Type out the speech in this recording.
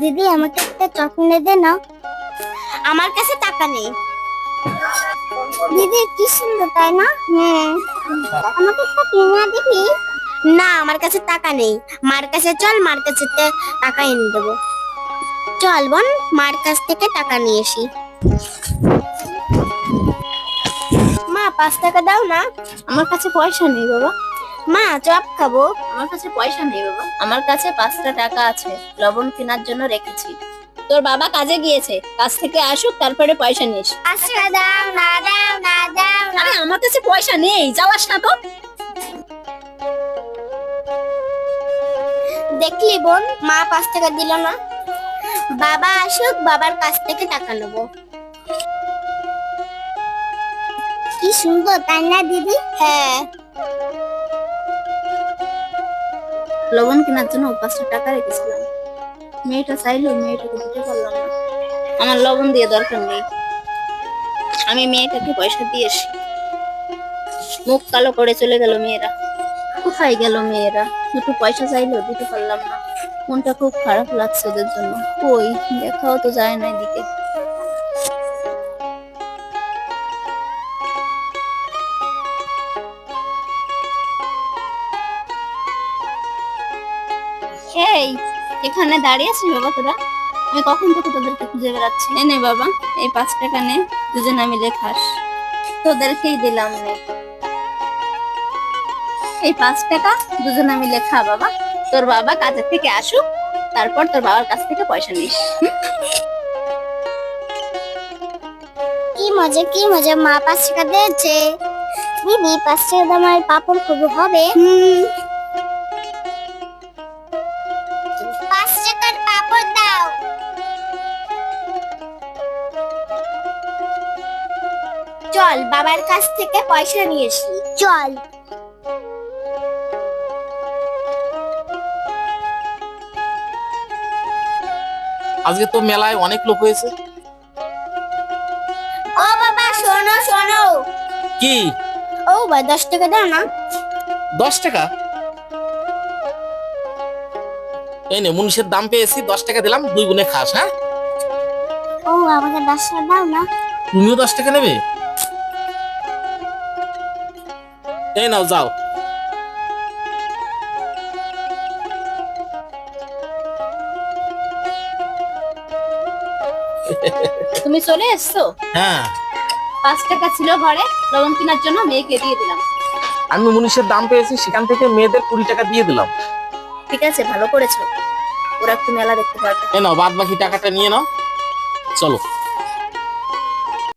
দিদি আমাকে একটা চকলেট দে না। আমার কাছে টাকা নেই। দিদি কি সুন্দর তাই না? আমাকে একটা কিনে দিবি? না, আমার কাছে টাকা নেই। মার কাছে চল, মার কাছে টাকা এনে দেবো। চল বোন, মার কাছ থেকে টাকা নিয়ে আসি। মা 5 টাকা দাও না। আমার কাছে পয়সা নেই বাবা। মা চপ খাবো। আমার কাছে পয়সা নেই বাবা। আমার কাছে 5টা টাকা আছে, লবণ কেনার জন্য রেখেছি। তোর বাবা কাজে গিয়েছে, কাজ থেকে আসুক তারপরে পয়সা নিস। 5 টাকা দাও না, দাও না, দাও না। আরে আমার কাছে পয়সা নেই, জ্বালাস না তো। দেখলি বোন, মা 5 টাকা দিল না। বাবা আসুক, বাবার কাছ থেকে টাকা নেবো। কি সুন্দর তাই না দিদি? হ্যাঁ। লবণ কেনার জন্য 5টা টাকা রেখেছিলাম। মেয়েটা চাইলো, মেয়েটাকে দিতে পারলাম না। আমার লবণ দিয়ে দরকার নেই, আমি মেয়েটাকে পয়সা দিয়ে আসি। মুখ কালো করে চলে গেল মেয়েরা। কোথায় গেল মেয়েরা? দুটো পয়সা চাইলো, দিতে পারলাম না। মনটা খুব খারাপ লাগছে ওদের জন্য। কই দেখাও তো যায় না এদিকে। এই এখানে দাঁড়িয়ে আছিস বাবা তোরা? আমি কখন থেকে তোদেরকে খুঁজে বেড়াচ্ছি। নে বাবা, এই 5 টাকা নে, দুজনে মিলে খাস। তোদেরকেই দিলাম নে, এই 5 টাকা দুজনে মিলে খা বাবা। তোর বাবা কাজের থেকে আসুক, তারপর তোর বাবার কাছ থেকে পয়সা নিস। কি মজা, কি মজা, মা 5 টাকা দিয়েছে। দিদি 5 টাকা দিয়ে আমার পাপড় খাবো হবে? 5 টাকার পাপড় দাও। চল বাবার কাছ থেকে পয়সা নিয়ে আসি। চল। আজকে তো মেলায় অনেক লোক হয়েছে। ও বাবা শোনো শোনো। কি? ও বা 10 টাকা দাও না। 10 টাকা? এই নে, মুনিশের দাম পেয়েছি, 10 টাকা দিলাম, 2 গুণে খাস। হ্যাঁ, ও আমাকে 10 টাকা দাও না। তুমিও 10 টাকা নেবে? এই নাও, যাও। তুমি চলে এসছো? হ্যাঁ, 5 টাকা ছিল ঘরে, লবণ কেনার জন্য মেয়েকে দিয়ে দিলাম। আমি মুনিশের দাম পেয়েছি, সেখান থেকে মেয়েদের 20 টাকা দিয়ে দিলাম। ঠিক আছে, ভালো করেছো। ওরা একটু মেলা দেখতে পারবে। এই নাও, বাদ বাকি টাকাটা নিয়ে নাও, চলো।